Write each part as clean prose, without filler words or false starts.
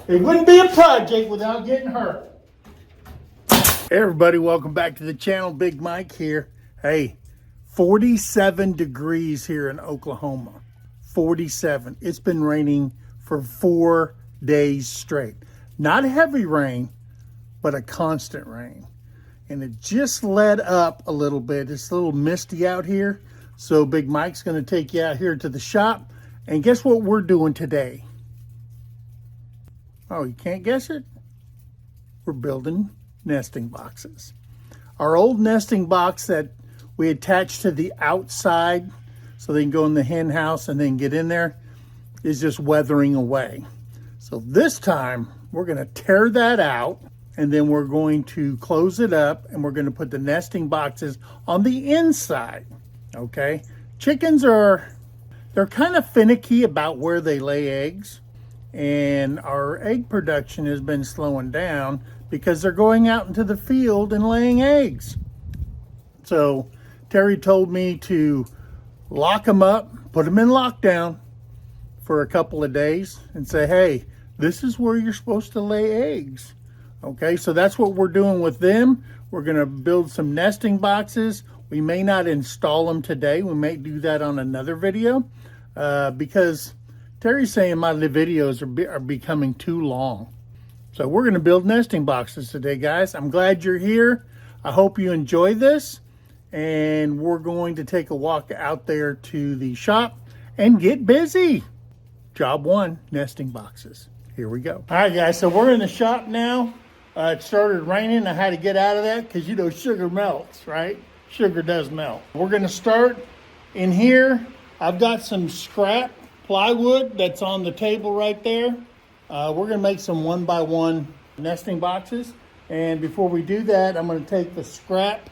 It wouldn't be a project without getting hurt. Hey everybody, welcome back to the channel. Big Mike here. Hey, 47 degrees here in Oklahoma. 47. It's been raining for 4 days straight. Not heavy rain, but a constant rain. And it just let up a little bit. It's a little misty out here. So Big Mike's going to take you out here to the shop. And guess what we're doing today? Oh, you can't guess it? We're building nesting boxes. Our old nesting box that we attached to the outside so they can go in the hen house and then get in there is just weathering away. So this time we're going to tear that out and then we're going to close it up and we're going to put the nesting boxes on the inside. Okay? Chickens they're kind of finicky about where they lay eggs. And our egg production has been slowing down because they're going out into the field and laying eggs. So Terry told me to lock them up, put them in lockdown for a couple of days and say, hey, this is where you're supposed to lay eggs. Okay, so that's what we're doing with them. We're going to build some nesting boxes. We may not install them today. We may do that on another video because Terry's saying my videos are becoming too long. So we're going to build nesting boxes today, guys. I'm glad you're here. I hope you enjoy this. And we're going to take a walk out there to the shop and get busy. Job one, nesting boxes. Here we go. All right, guys, so we're in the shop now. It started raining. I had to get out of that because, you know, sugar melts, right? Sugar does melt. We're going to start in here. I've got some scrap plywood that's on the table right there. We're going to make some 1x1 nesting boxes. And before we do that, I'm going to take the scrap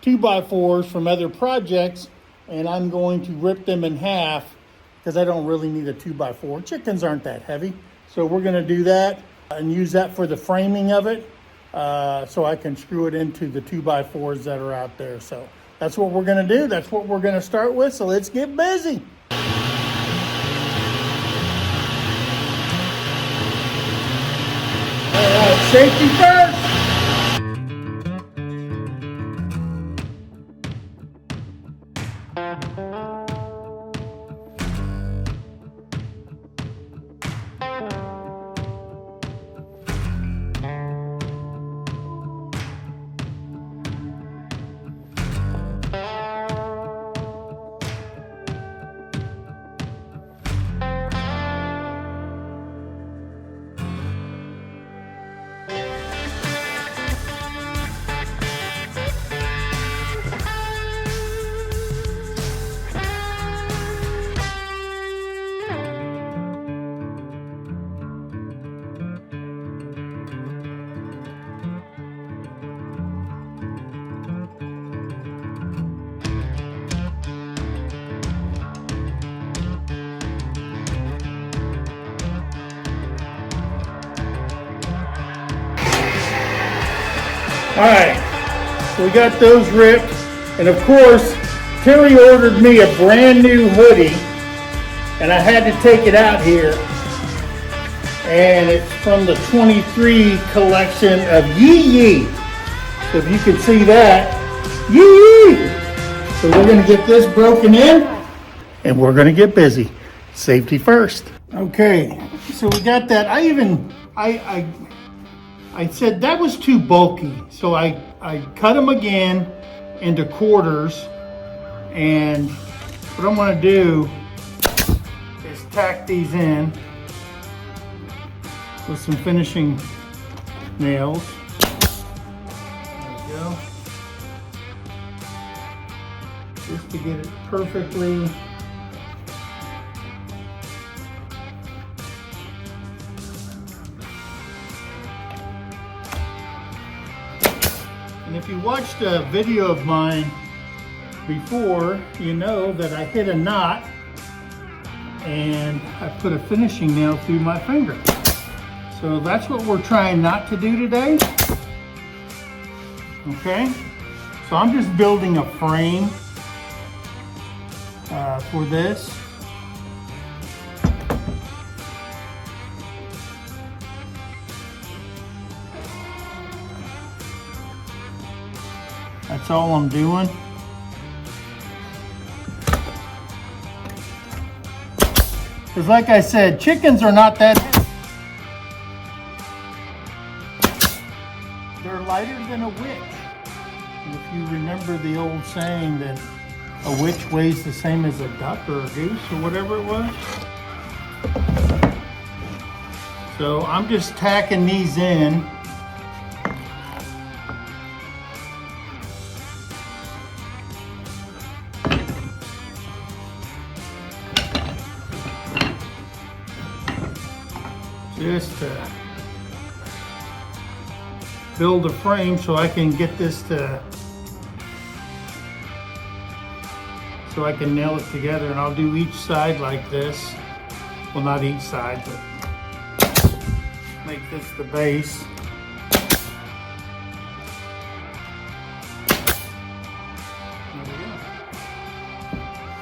2x4s from other projects and I'm going to rip them in half because I don't really need a 2x4. Chickens aren't that heavy. So we're going to do that and use that for the framing of it so I can screw it into the 2x4s that are out there. So that's what we're going to do. That's what we're going to start with. So let's get busy. Safety first. All right, so we got those ripped. And of course, Terry ordered me a brand new hoodie and I had to take it out here. And it's from the 23 collection of Yee Yee. So if you can see that, Yee Yee. So we're gonna get this broken in and we're gonna get busy. Safety first. Okay, so we got that. I said that was too bulky, so I cut them again into quarters, and what I'm going to do is tack these in with some finishing nails. There we go. Just to get it perfectly. And if you watched a video of mine before, you know that I hit a knot and I put a finishing nail through my finger. So that's what we're trying not to do today. Okay, so I'm just building a frame for this. That's all I'm doing. Because like I said, chickens are not that heavy. They're lighter than a witch. And if you remember the old saying that a witch weighs the same as a duck or a goose or whatever it was. So I'm just tacking these in. Just to build a frame so I can get this so I can nail it together, and I'll do each side like this. Well, not each side, but make this the base. There we go.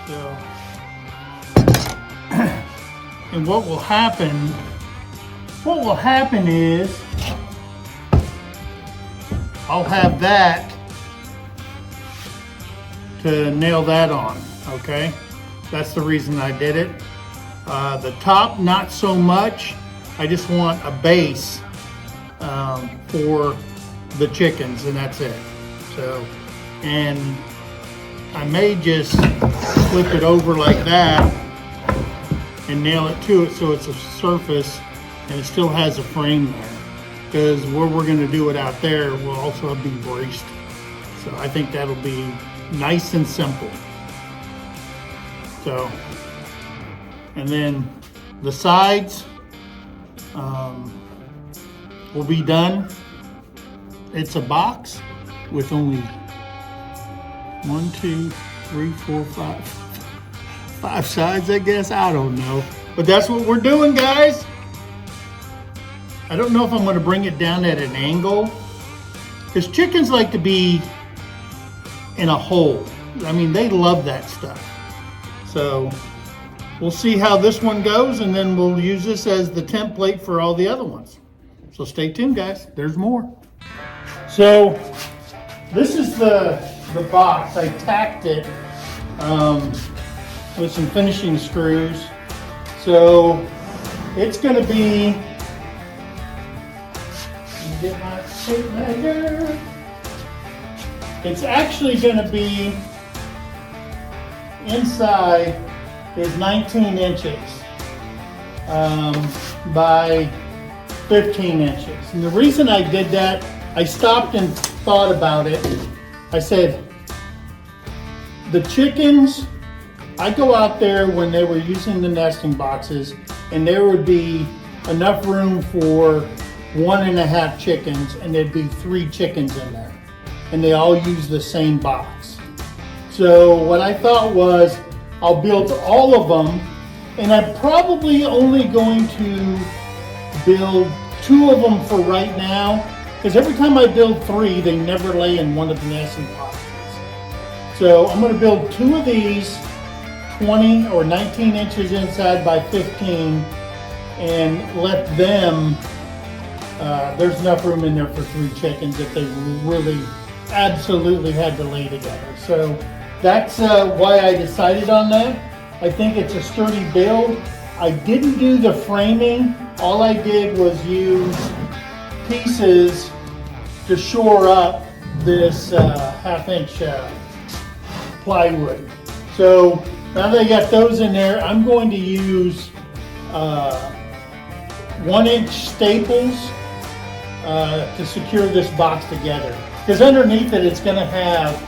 So, and what will happen is I'll have that to nail that on, okay? That's the reason I did it. The top, not so much. I just want a base for the chickens, and that's it. So, and I may just flip it over like that and nail it to it so it's a surface and it still has a frame there. Because where we're gonna do it out there will also be braced. So I think that'll be nice and simple. So, and then the sides will be done. It's a box with only 1, 2, 3, 4, 5 sides, I guess. I don't know. But that's what we're doing, guys. I don't know if I'm going to bring it down at an angle, because chickens like to be in a hole. I mean, they love that stuff. So we'll see how this one goes, and then we'll use this as the template for all the other ones. So stay tuned, guys. There's more. So this is the box. I tacked it with some finishing screws. So it's going to be, get my tape measure. It's actually going to be, inside is 19 inches by 15 inches. And the reason I did that, I stopped and thought about it. I said, the chickens, I go out there when they were using the nesting boxes, and there would be enough room for 1.5 chickens, and there'd be 3 chickens in there, and they all use the same box. So what I thought was, I'll build all of them, and I'm probably only going to build 2 of them for right now, because every time I build 3, they never lay in one of the nesting boxes. So I'm going to build 2 of these, 20 or 19 inches inside by 15, and let them, there's enough room in there for 3 chickens if they really absolutely had to lay together. So that's why I decided on that. I think it's a sturdy build. I didn't do the framing. All I did was use pieces to shore up this 1/2 inch plywood. So now that I got those in there, I'm going to use 1-inch staples to secure this box together. Because underneath it, it's going to have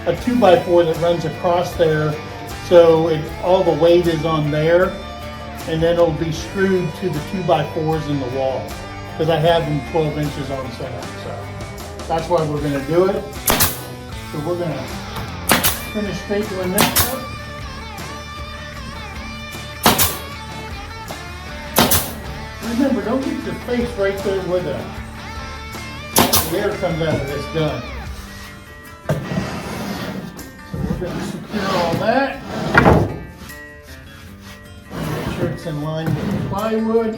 a 2x4 that runs across there, so all the weight is on there, and then it'll be screwed to the 2x4s in the wall, because I have them 12 inches on center. So that's why we're going to do it. So we're going to finish stapling this up. Remember, don't get your face right there where the air comes out of this gun. So we're going to secure all that. Make sure it's in line with the plywood.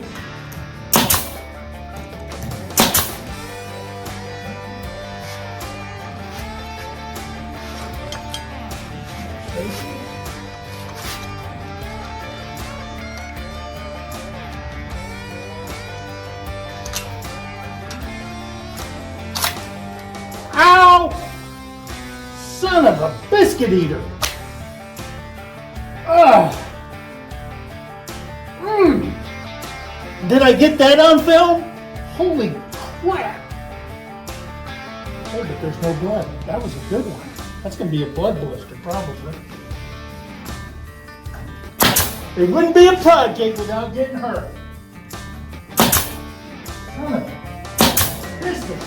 spacing. Ow! Son of a biscuit eater! Ugh! Did I get that on film? Holy crap! Oh, but there's no blood. That was a good one. That's going to be a blood blister, probably. It wouldn't be a project without getting hurt. Son of a biscuit.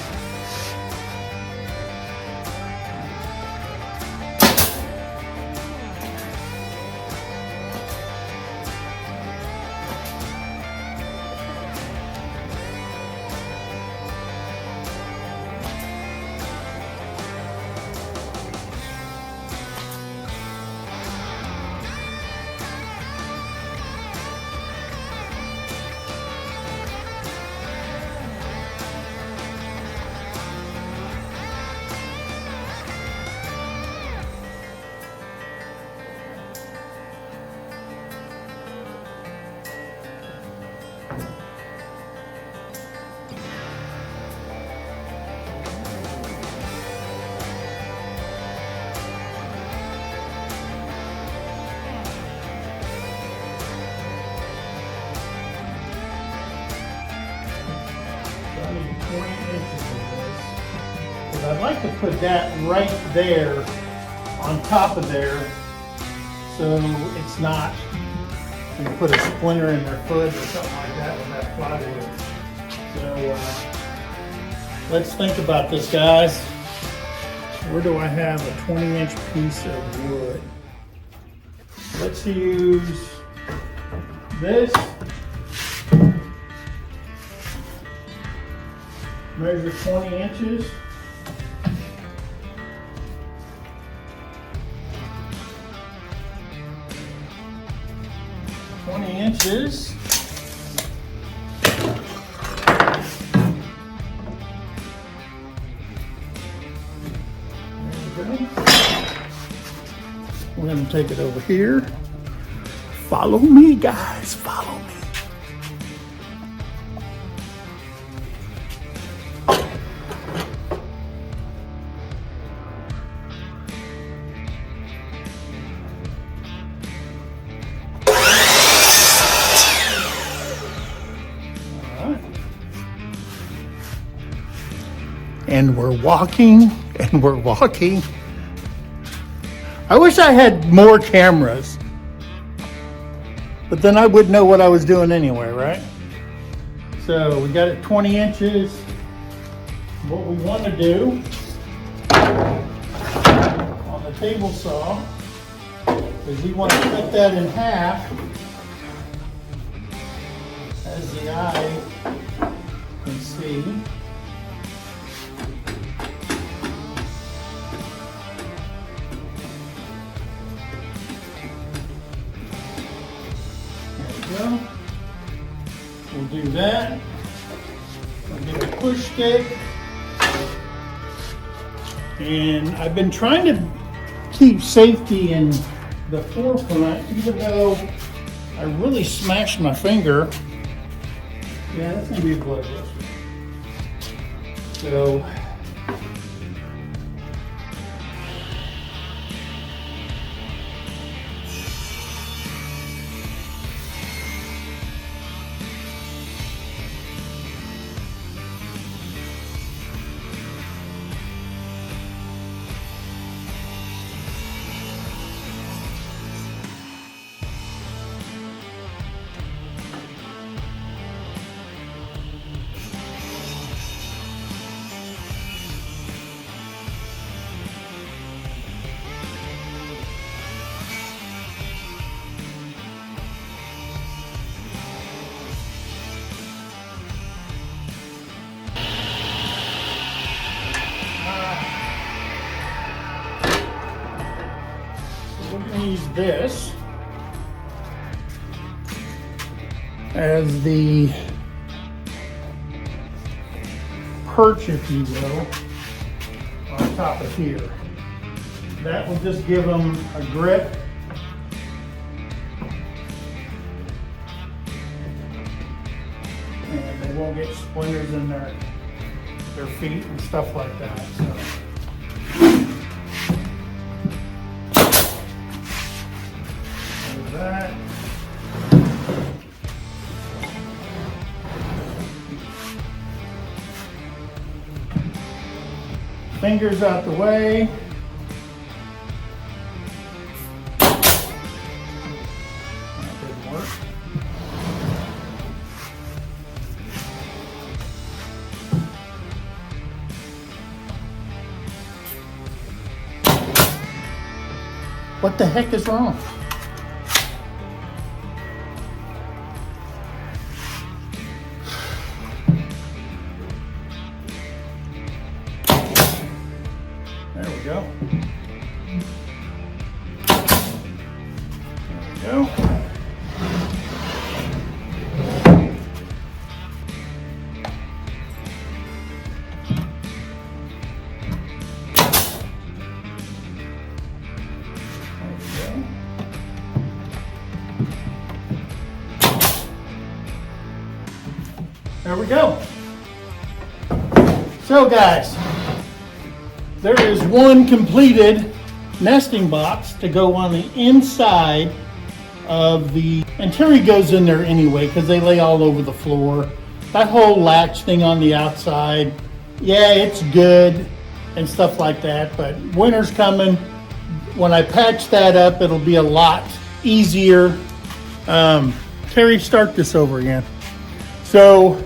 I'd like to put that right there on top of there so it's not, you can put a splinter in their foot or something like that with that plywood. So let's think about this, guys. Where do I have a 20-inch piece of wood? Let's use this. Measure 20 inches. 20 inches. There we go. We're going to take it over here. Follow me, guys. Follow me. And we're walking, and we're walking. I wish I had more cameras, but then I would know what I was doing anyway, right? So we got it 20 inches. What we want to do on the table saw is we want to cut that in half, as the eye can see. We'll do that. We'll get a push stick. And I've been trying to keep safety in the forefront, even though I really smashed my finger. Yeah, that's gonna be a blood blister. So use this as the perch, if you will, on top of here. That will just give them a grip. And they won't get splinters in their feet and stuff like that. So. There's that. Fingers out the way. That didn't work. What the heck is wrong? There we go. There we go. There we go. So guys, there is one completed nesting box to go on the inside of the, and Terry goes in there anyway because they lay all over the floor. That whole latch thing on the outside, yeah, it's good and stuff like that, but winter's coming. When I patch that up, it'll be a lot easier. Terry, start this over again. So,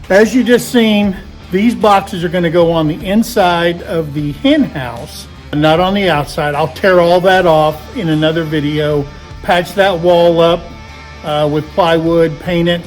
as you just seen, these boxes are going to go on the inside of the hen house, not on the outside. I'll tear all that off in another video, patch that wall up with plywood, paint it,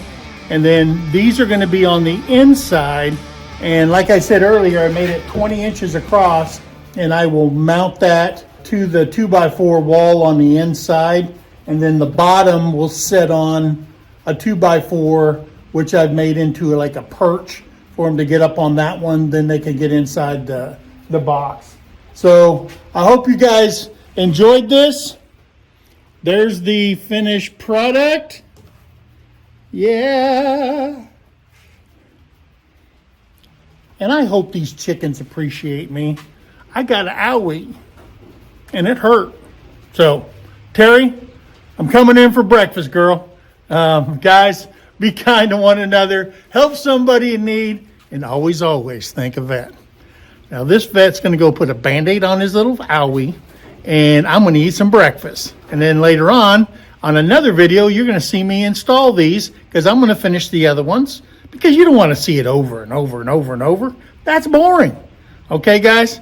and then these are going to be on the inside. And like I said earlier, I made it 20 inches across, and I will mount that to the 2x4 wall on the inside, and then the bottom will sit on a 2x4, which I've made into like a perch for them to get up on that one. Then they can get inside the box. So I hope you guys enjoyed this. There's the finished product. Yeah. And I hope these chickens appreciate me. I got an owie and it hurt. So Terry, I'm coming in for breakfast, girl. Guys, be kind to one another, help somebody in need, and always, always thank a vet. Now this vet's gonna go put a Band-Aid on his little owie, and I'm gonna eat some breakfast. And then later on another video, you're gonna see me install these, because I'm gonna finish the other ones, because you don't wanna see it over and over and over and over. That's boring. Okay, guys?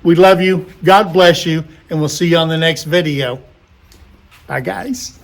We love you. God bless you, and we'll see you on the next video. Bye, guys.